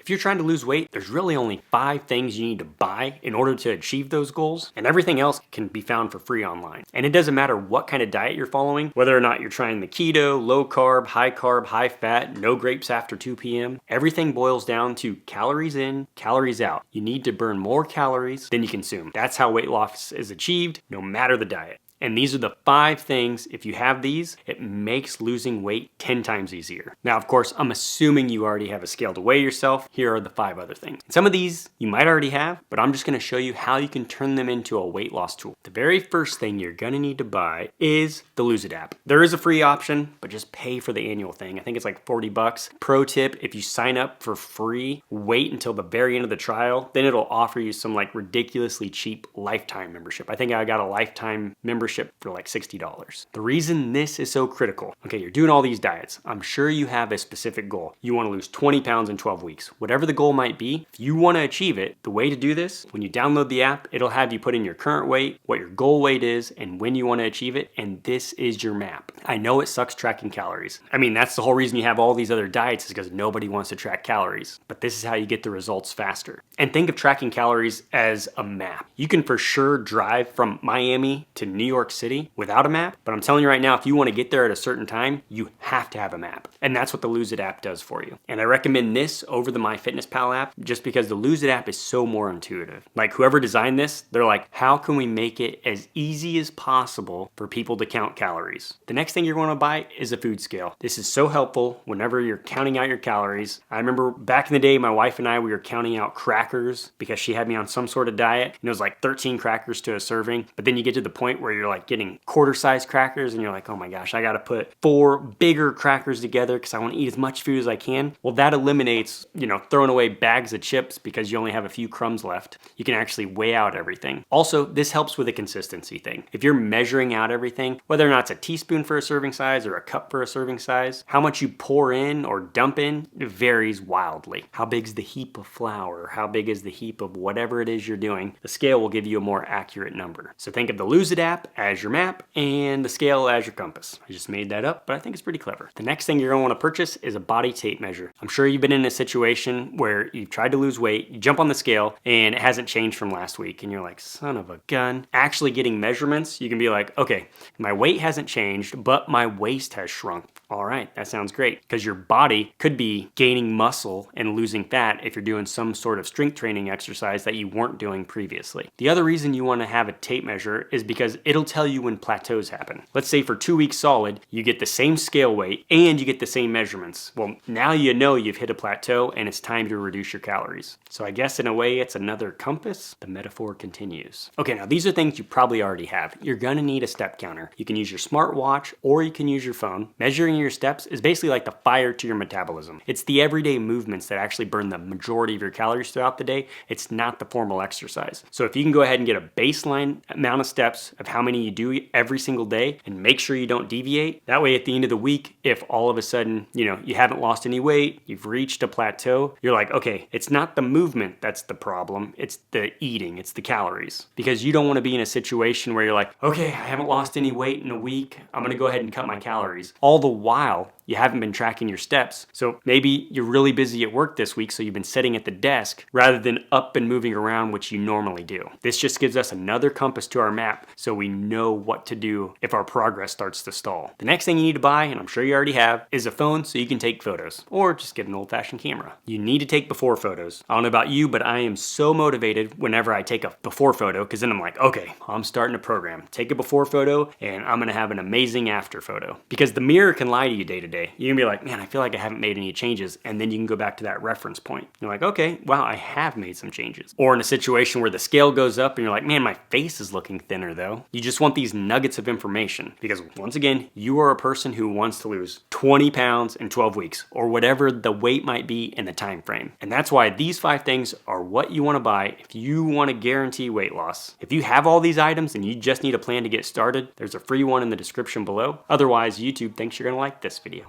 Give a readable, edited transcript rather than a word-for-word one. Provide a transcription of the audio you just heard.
If you're trying to lose weight, there's really only 5 things you need to buy in order to achieve those goals, and everything else can be found for free online. And it doesn't matter what kind of diet you're following, whether or not you're trying the keto, low carb, high fat, no grapes after 2 p.m. Everything boils down to calories in, calories out. You need to burn more calories than you consume. That's how weight loss is achieved, no matter the diet. And these are the 5 things, if you have these, it makes losing weight 10 times easier. Now, of course, I'm assuming you already have a scale to weigh yourself. Here are the 5 other things. Some of these you might already have, but I'm just gonna show you how you can turn them into a weight loss tool. The very first thing you're gonna need to buy is the Lose It app. There is a free option, but just pay for the annual thing. I think it's like 40 bucks. Pro tip, if you sign up for free, wait until the very end of the trial, then it'll offer you some like ridiculously cheap lifetime membership. I think I got a lifetime membership for like $60. The reason this is so critical, okay, you're doing all these diets. I'm sure you have a specific goal. You want to lose 20 pounds in 12 weeks. Whatever the goal might be, if you want to achieve it, the way to do this, when you download the app, it'll have you put in your current weight, what your goal weight is, and when you want to achieve it, and this is your map. I know it sucks tracking calories. I mean, that's the whole reason you have all these other diets is because nobody wants to track calories. But this is how you get the results faster. And think of tracking calories as a map. You can for sure drive from Miami to New York City without a map, but I'm telling you right now, if you want to get there at a certain time, you have to have a map. And that's what the Lose It app does for you. And I recommend this over the MyFitnessPal app just because the Lose It app is so more intuitive. Like whoever designed this, they're like, how can we make it as easy as possible for people to count calories? The next thing you're going to buy is a food scale. This is so helpful whenever you're counting out your calories. I remember back in the day, my wife and I, we were counting out crackers because she had me on some sort of diet, and it was like 13 crackers to a serving. But then you get to the point where you're like getting quarter-sized crackers and you're like, oh my gosh, I gotta put 4 bigger crackers together because I want to eat as much food as I can. Well, that eliminates, throwing away bags of chips because you only have a few crumbs left. You can actually weigh out everything. Also, this helps with a consistency thing. If you're measuring out everything, whether or not it's a teaspoon for a serving size or a cup for a serving size, how much you pour in or dump in varies wildly. How big's the heap of flour? How big is the heap of whatever it is you're doing? The scale will give you a more accurate number. So think of the Lose It app as your map and the scale as your compass. I just made that up, but I think it's pretty clever. The next thing you're gonna wanna purchase is a body tape measure. I'm sure you've been in a situation where you've tried to lose weight, you jump on the scale and it hasn't changed from last week and you're like, son of a gun. Actually getting measurements, you can be like, okay, my weight hasn't changed, but my waist has shrunk. All right, that sounds great because your body could be gaining muscle and losing fat if you're doing some sort of strength training exercise that you weren't doing previously. The other reason you want to have a tape measure is because it'll tell you when plateaus happen. Let's say for 2 weeks solid, you get the same scale weight and you get the same measurements. Well, now you know you've hit a plateau and it's time to reduce your calories. So I guess in a way it's another compass. The metaphor continues. Okay, now these are things you probably already have. You're gonna need a step counter. You can use your smartwatch or you can use your phone. Measuring your steps is basically like the fire to your metabolism. It's the everyday movements that actually burn the majority of your calories throughout the day. It's not the formal exercise. So if you can go ahead and get a baseline amount of steps of how many you do every single day and make sure you don't deviate, that way at the end of the week, if all of a sudden, you haven't lost any weight, you've reached a plateau, you're like, okay, it's not the movement that's the problem, it's the eating, it's the calories. Because you don't want to be in a situation where you're like, okay, I haven't lost any weight in a week, I'm gonna go ahead and cut my calories. All the while, you haven't been tracking your steps. So maybe you're really busy at work this week, so you've been sitting at the desk rather than up and moving around, which you normally do. This just gives us another compass to our map so we know what to do if our progress starts to stall. The next thing you need to buy, and I'm sure you already have, is a phone so you can take photos, or just get an old-fashioned camera. You need to take before photos. I don't know about you, but I am so motivated whenever I take a before photo, because then I'm like, okay, I'm starting a program. Take a before photo, and I'm gonna have an amazing after photo. Because the mirror can lie to you day to day. You can be like, man, I feel like I haven't made any changes. And then you can go back to that reference point. You're like, okay, wow, I have made some changes. Or in a situation where the scale goes up and you're like, man, my face is looking thinner though. You just want these nuggets of information because once again, you are a person who wants to lose 20 pounds in 12 weeks or whatever the weight might be in the time frame. And that's why these 5 things are what you want to buy if you want to guarantee weight loss. If you have all these items and you just need a plan to get started, there's a free one in the description below. Otherwise, YouTube thinks you're going to like this video.